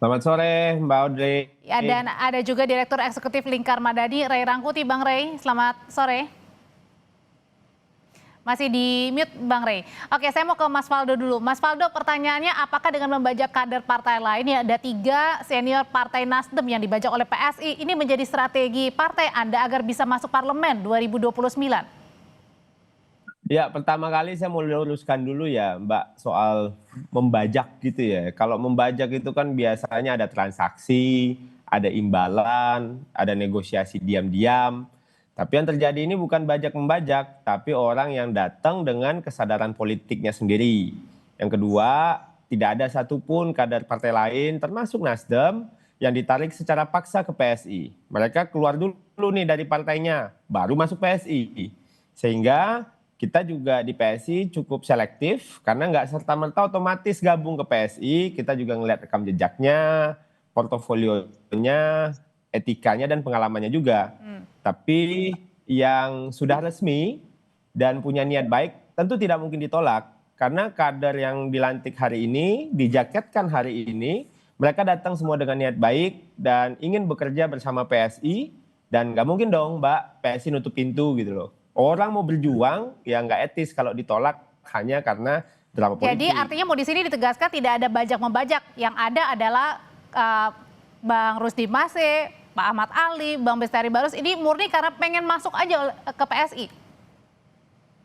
Selamat sore Mbak Audrey. Ya, dan ada juga Direktur Eksekutif Lingkar Madani, Ray Rangkuti. Bang Ray, selamat sore. Masih di mute Bang Ray. Oke, saya mau ke Mas Faldo dulu. Mas Faldo, pertanyaannya apakah dengan membajak kader partai lain, ya ada 3 senior partai Nasdem yang dibajak oleh PSI, ini menjadi strategi partai Anda agar bisa masuk parlemen 2029? Ya, pertama kali saya mau luruskan dulu ya Mbak soal membajak gitu ya. Kalau membajak itu kan biasanya ada transaksi, ada imbalan, ada negosiasi diam-diam. Tapi yang terjadi ini bukan bajak-membajak, tapi orang yang datang dengan kesadaran politiknya sendiri. Yang kedua, tidak ada satupun kader partai lain termasuk Nasdem yang ditarik secara paksa ke PSI. Mereka keluar dulu nih dari partainya, baru masuk PSI. Sehingga kita juga di PSI cukup selektif karena nggak serta-merta otomatis gabung ke PSI. Kita juga ngelihat rekam jejaknya, portofolionya, etikanya dan pengalamannya juga. Tapi yang sudah resmi dan punya niat baik tentu tidak mungkin ditolak. Karena kader yang dilantik hari ini, dijaketkan hari ini, mereka datang semua dengan niat baik dan ingin bekerja bersama PSI. Dan nggak mungkin dong Mbak, PSI nutup pintu gitu loh. Orang mau berjuang ya nggak etis kalau ditolak hanya karena drama politik. Jadi artinya mau di sini ditegaskan tidak ada bajak-membajak. Yang ada adalah Bang Rusdi Mase, Pak Ahmad Ali, Bang Bestari Barus ini murni karena pengen masuk aja ke PSI.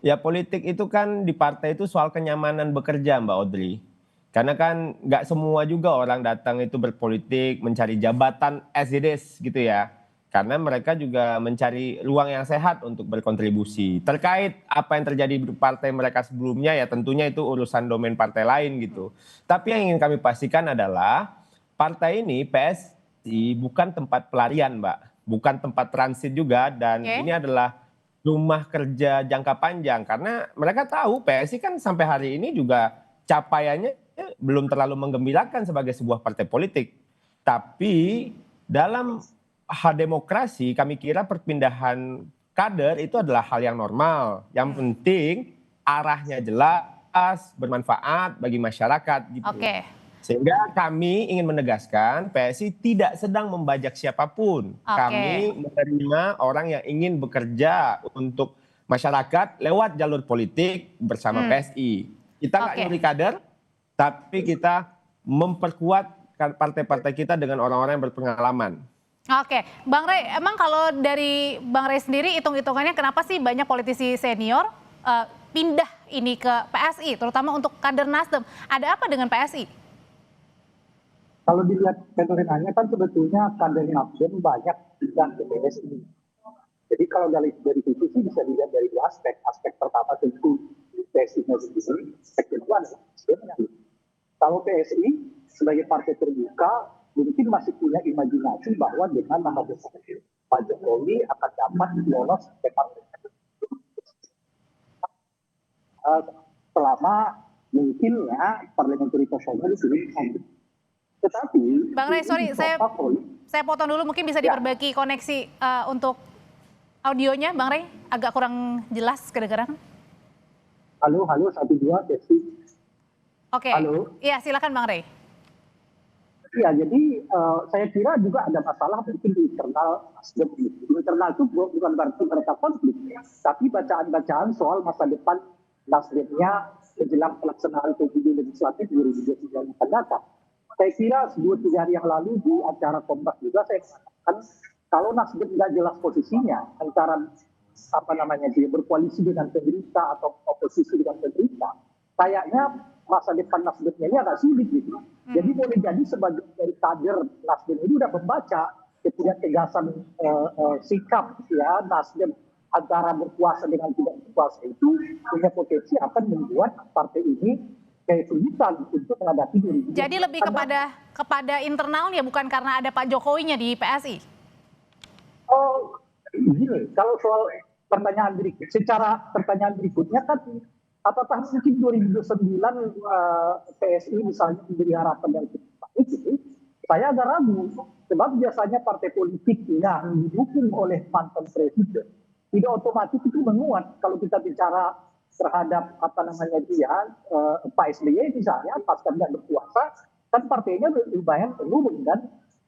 Ya politik itu kan di partai itu soal kenyamanan bekerja Mbak Audrey. Karena kan nggak semua juga orang datang itu berpolitik mencari jabatan as it is gitu ya. Karena mereka juga mencari ruang yang sehat untuk berkontribusi. Terkait apa yang terjadi di partai mereka sebelumnya ya tentunya itu urusan domain partai lain gitu. Tapi yang ingin kami pastikan adalah partai ini PSI bukan tempat pelarian Mbak. Bukan tempat transit juga dan ini adalah rumah kerja jangka panjang. Karena mereka tahu PSI kan sampai hari ini juga capaiannya belum terlalu menggembirakan sebagai sebuah partai politik. Tapi dalam demokrasi kami kira perpindahan kader itu adalah hal yang normal. Yang penting arahnya jelas, bermanfaat bagi masyarakat gitu. Sehingga kami ingin menegaskan PSI tidak sedang membajak siapapun. Kami menerima orang yang ingin bekerja untuk masyarakat lewat jalur politik bersama PSI. Kita nggak nyuri kader, tapi kita memperkuat partai-partai kita dengan orang-orang yang berpengalaman. Oke, Bang Ray, emang kalau dari Bang Ray sendiri hitung-hitungannya kenapa sih banyak politisi senior pindah ini ke PSI, terutama untuk kader Nasdem? Ada apa dengan PSI? Kalau dilihat fenomenanya kan sebetulnya kader Nasdem banyak pindah ke PSI. Jadi kalau dari situ sih bisa dilihat dari 2 aspek. Aspek pertama tentu PSI-nya sendiri, aspek kedua adalah Nasdemnya. Kalau PSI sebagai partai terbuka mungkin masih punya imajinasi bahwa dengan nama besar Pak Jokowi akan dapat lolos ke partai selama mungkinnya parliamentary threshold itu. Tetapi Bang Ray, sorry saya potong dulu, mungkin bisa diperbaiki koneksi untuk audionya Bang Ray, agak kurang jelas kedengaran. Halo 1 2 tes. Oke. Iya, silakan Bang Ray. Iya, jadi saya kira juga ada masalah mungkin di internal Nasdem. Di internal itu bukan berarti mereka konflik, tapi bacaan-bacaan soal masa depan Nasdemnya menjelang pelaksanaan pemilu legislatif 2023 yang akan datang. Saya kira 2-3 hari yang lalu di acara Kompas juga saya katakan kalau Nasdem nggak jelas posisinya antara dia berkoalisi dengan pemerintah atau oposisi dengan pemerintah, kayaknya masa depan Nasdemnya ini agak sulit gitu. Jadi boleh jadi sebagai dari kader Nasdem ini sudah membaca ketidaktagasan sikap ya Nasdem antara berkuasa dengan tidak berkuasa itu punya potensi akan membuat partai ini kesulitan untuk menghadapi diri. Jadi lebih kepada internalnya bukan karena ada Pak Jokowinya di PSI. Oh, gini, kalau soal pertanyaan berikutnya kan apakah mungkin 2029 PSI misalnya memberi harapan yang cukup baik itu? Saya agak ragu. Sebab biasanya partai politik yang didukung oleh mantan presiden tidak otomatis itu menguat. Kalau kita bicara terhadap Pak SBY misalnya pasca dia berkuasa, kan partainya lumayan menurun kan.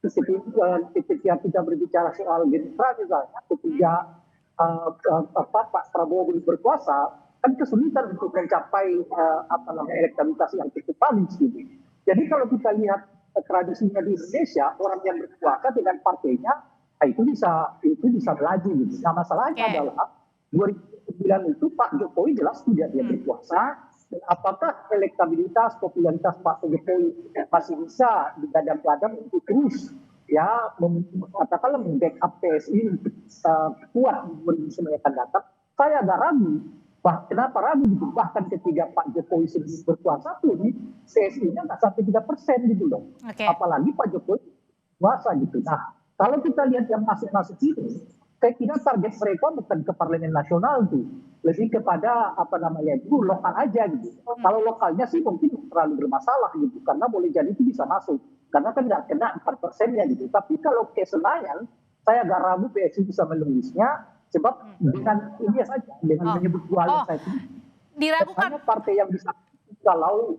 Ketika kita berbicara soal Gerindra misalnya, ketika Pak Prabowo berkuasa, kan kesulitan untuk mencapai elektabilitas yang cukup bagus gitu. Jadi kalau kita lihat tradisinya di Indonesia, orang yang berkuasa dengan partainya itu bisa melaju gitu. Nah, masalahnya adalah 2009 itu Pak Jokowi jelas tidak dia berkuasa. Dan apakah elektabilitas, popularitas Pak Jokowi masih bisa digadang-gadang untuk terus ya katakanlah membackup PSI untuk kuat di 2009 akan datang? Saya agak ragu. Kenapa ragu gitu? Bahkan ketika Pak Jokowi sedang berkuasa pun PSI-nya nggak sampai 3% gitu loh. Apalagi Pak Jokowi berkuasa gitu. Nah, kalau kita lihat yang masuk-masuk itu, saya kira target mereka bukan ke parlemen nasional tuh, lebih kepada itu lokal aja gitu. Kalau lokalnya sih mungkin terlalu bermasalah gitu, karena boleh jadi itu bisa masuk, karena kan nggak kena 4%-nya gitu. Tapi kalau ke Senayan, saya agak ragu PSI bisa menembusnya, sebab dengan ini saja, dengan menyebut dualnya saya diragukan partai yang bisa kalau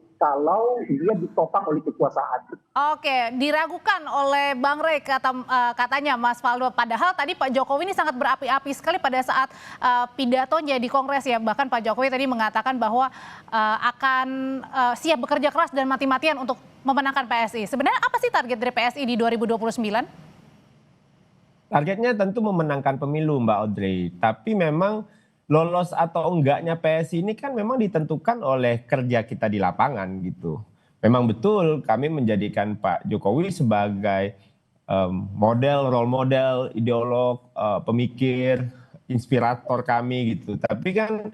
dia ditopang oleh kekuasaan. Oke, diragukan oleh Bang Rey katanya Mas Faldo. Padahal tadi Pak Jokowi ini sangat berapi-api sekali pada saat pidatonya di Kongres ya. Bahkan Pak Jokowi tadi mengatakan bahwa akan siap bekerja keras dan mati-matian untuk memenangkan PSI. Sebenarnya apa sih target dari PSI di 2029? Targetnya tentu memenangkan pemilu Mbak Audrey. Tapi memang lolos atau enggaknya PSI ini kan memang ditentukan oleh kerja kita di lapangan gitu. Memang betul kami menjadikan Pak Jokowi sebagai role model, ideolog, pemikir, inspirator kami gitu. Tapi kan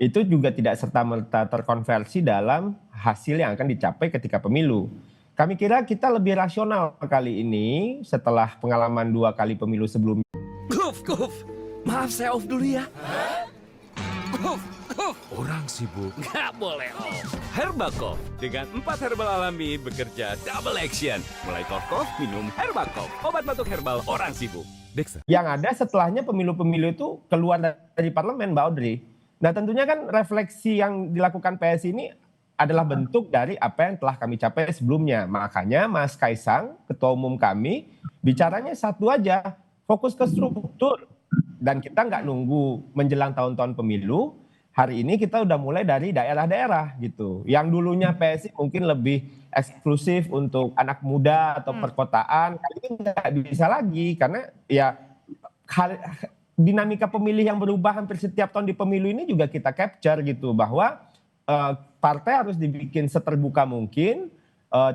itu juga tidak serta-merta terkonversi dalam hasil yang akan dicapai ketika pemilu. Kami kira kita lebih rasional kali ini setelah pengalaman 2 kali pemilu sebelumnya. Maaf saya off dulu ya. Orang sibuk nggak boleh off. Herbakov dengan 4 herbal alami bekerja double action. Mulai kof minum Herbakov, obat batuk herbal orang sibuk. Dexter. Yang ada setelahnya pemilu-pemilu itu keluar dari parlemen Mbak Audrey. Nah tentunya kan refleksi yang dilakukan PSI ini adalah bentuk dari apa yang telah kami capai sebelumnya. Makanya Mas Kaisang, Ketua Umum kami, bicaranya satu aja, fokus ke struktur. Dan kita nggak nunggu menjelang tahun-tahun pemilu, hari ini kita udah mulai dari daerah-daerah gitu. Yang dulunya PSI mungkin lebih eksklusif untuk anak muda atau perkotaan, kali ini nggak bisa lagi. Karena ya dinamika pemilih yang berubah hampir setiap tahun di pemilu ini juga kita capture gitu. Bahwa partai harus dibikin seterbuka mungkin,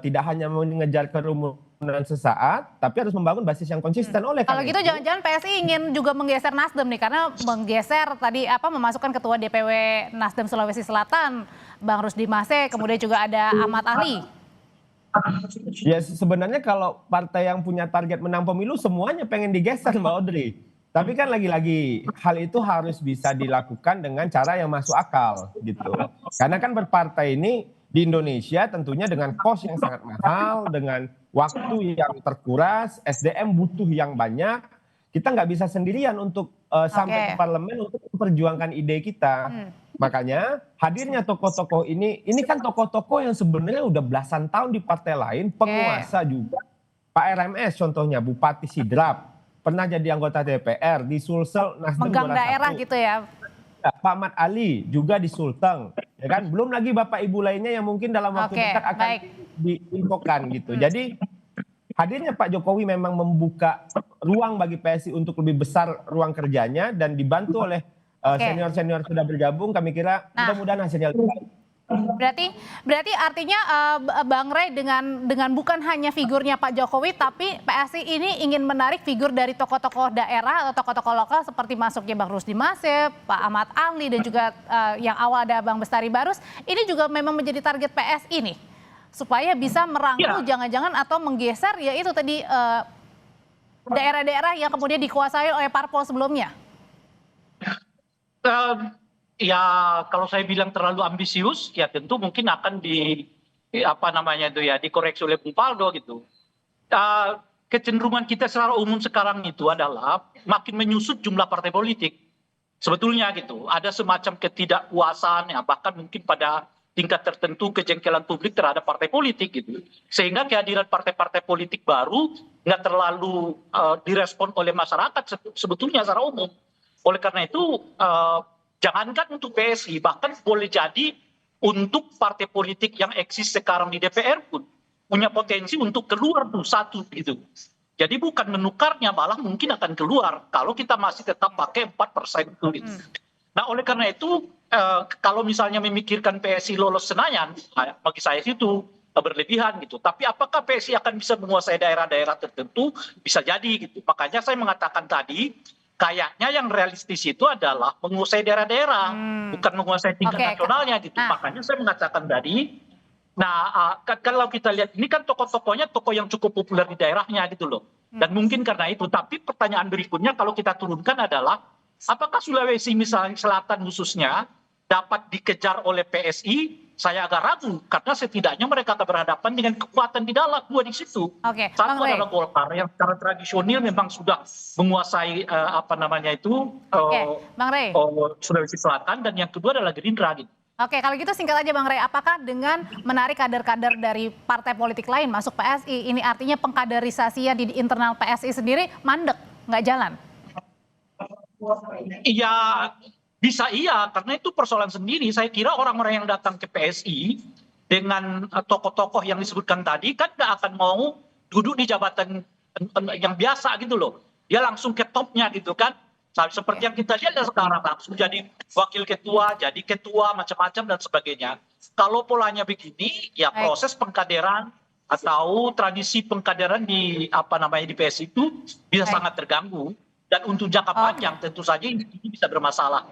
tidak hanya mengejar kerumunan sesaat, tapi harus membangun basis yang konsisten. Oleh kalau gitu jangan-jangan PSI ingin juga menggeser Nasdem nih, karena menggeser tadi memasukkan ketua DPW Nasdem Sulawesi Selatan Bang Rusdi Mase, kemudian juga ada Ahmad Ali. Ya sebenarnya kalau partai yang punya target menang pemilu semuanya pengen digeser Mbak Audrey. Tapi kan lagi-lagi hal itu harus bisa dilakukan dengan cara yang masuk akal gitu. Karena kan berpartai ini di Indonesia tentunya dengan kos yang sangat mahal, dengan waktu yang terkuras, SDM butuh yang banyak. Kita nggak bisa sendirian untuk sampai ke parlemen untuk memperjuangkan ide kita. Makanya hadirnya tokoh-tokoh ini kan tokoh-tokoh yang sebenarnya udah belasan tahun di partai lain, penguasa juga. Pak RMS contohnya, Bupati Sidrap, pernah jadi anggota DPR di Sulsel, Nasdem megang daerah gitu ya. Pak Ahmad Ali juga di Sulteng, ya kan? Belum lagi bapak ibu lainnya yang mungkin dalam waktu dekat akan diinfokan gitu. Jadi hadirnya Pak Jokowi memang membuka ruang bagi PSI untuk lebih besar ruang kerjanya dan dibantu oleh senior-senior sudah bergabung. Kami kira mudah-mudahan hasilnya lebih baik. Berarti artinya Bang Rey dengan bukan hanya figurnya Pak Jokowi, tapi PSI ini ingin menarik figur dari tokoh-tokoh daerah atau tokoh-tokoh lokal seperti masuknya Bang Rusdi Mase, Pak Ahmad Ali, dan juga yang awal ada Bang Bestari Barus. Ini juga memang menjadi target PSI nih, supaya bisa merangkul jangan-jangan atau menggeser ya itu tadi daerah-daerah yang kemudian dikuasai oleh parpol sebelumnya. Ya kalau saya bilang terlalu ambisius ya tentu mungkin akan dikoreksi oleh Bung Faldo gitu. Kecenderungan kita secara umum sekarang itu adalah makin menyusut jumlah partai politik sebetulnya gitu. Ada semacam ketidakpuasan ya, bahkan mungkin pada tingkat tertentu kejengkelan publik terhadap partai politik gitu. Sehingga kehadiran partai-partai politik baru nggak terlalu direspon oleh masyarakat sebetulnya secara umum. Oleh karena itu jangankan untuk PSI, bahkan boleh jadi untuk partai politik yang eksis sekarang di DPR pun punya potensi untuk keluar tuh satu gitu. Jadi bukan menukarnya, malah mungkin akan keluar kalau kita masih tetap pakai 4% itu. Nah oleh karena itu kalau misalnya memikirkan PSI lolos Senayan, bagi saya itu berlebihan gitu. Tapi apakah PSI akan bisa menguasai daerah-daerah tertentu? Bisa jadi gitu. Makanya saya mengatakan tadi, kayaknya yang realistis itu adalah menguasai daerah-daerah, bukan menguasai tingkat nasionalnya gitu. Makanya saya mengatakan tadi, nah kalau kita lihat ini kan tokoh-tokohnya tokoh yang cukup populer di daerahnya gitu loh. Dan mungkin karena itu. Tapi pertanyaan berikutnya kalau kita turunkan adalah, apakah Sulawesi misalnya Selatan khususnya dapat dikejar oleh PSI? Saya agak ragu karena setidaknya mereka akan berhadapan dengan kekuatan di dalam dua di situ. Satu adalah Golkar yang secara tradisional memang sudah menguasai Sulawesi Selatan, dan yang kedua adalah Gerindra gitu. Oke, kalau gitu singkat aja Bang Rey, apakah dengan menarik kader-kader dari partai politik lain masuk PSI, ini artinya pengkaderisasinya di internal PSI sendiri mandek, nggak jalan? Iya, bisa iya, karena itu persoalan sendiri. Saya kira orang-orang yang datang ke PSI dengan tokoh-tokoh yang disebutkan tadi kan nggak akan mau duduk di jabatan yang biasa gitu loh. Dia langsung ke topnya gitu kan. Seperti yang kita lihat sekarang, langsung jadi wakil ketua, jadi ketua, macam-macam dan sebagainya. Kalau polanya begini, ya proses pengkaderan atau tradisi pengkaderan di di PSI itu bisa sangat terganggu. Dan untuk jangka panjang tentu saja ini bisa bermasalah.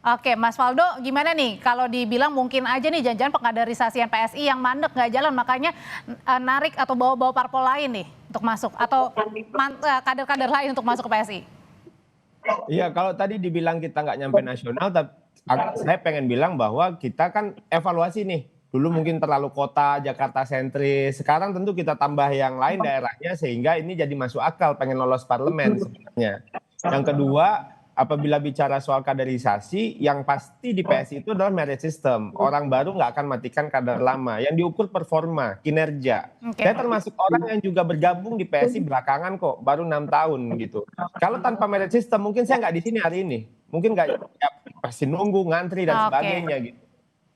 Oke, Mas Faldo, gimana nih kalau dibilang mungkin aja nih jangan-jangan pengkaderisasian PSI yang mandek nggak jalan, makanya narik atau bawa-bawa parpol lain nih untuk masuk, atau kader-kader lain untuk masuk ke PSI? Iya, kalau tadi dibilang kita nggak nyampe nasional, tapi saya pengen bilang bahwa kita kan evaluasi nih. Dulu mungkin terlalu kota, Jakarta sentris. Sekarang tentu kita tambah yang lain daerahnya sehingga ini jadi masuk akal pengen lolos parlemen sebenarnya. Yang kedua, apabila bicara soal kaderisasi, yang pasti di PSI itu adalah merit system. Orang baru nggak akan matikan kader lama. Yang diukur performa, kinerja. Saya termasuk orang yang juga bergabung di PSI belakangan kok, baru 6 tahun gitu. Kalau tanpa merit system, mungkin saya nggak di sini hari ini. Mungkin nggak, ya, pasti nunggu, ngantri, dan sebagainya gitu.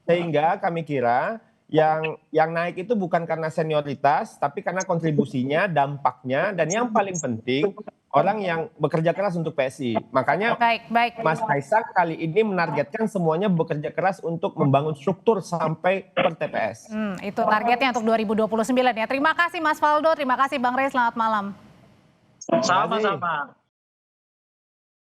Sehingga kami kira yang naik itu bukan karena senioritas, tapi karena kontribusinya, dampaknya, dan yang paling penting, orang yang bekerja keras untuk PSI. Makanya Mas Kaisang kali ini menargetkan semuanya bekerja keras untuk membangun struktur sampai per TPS. Itu targetnya untuk 2029 ya. Terima kasih Mas Faldo, terima kasih Bang Rey, selamat malam. Sama-sama.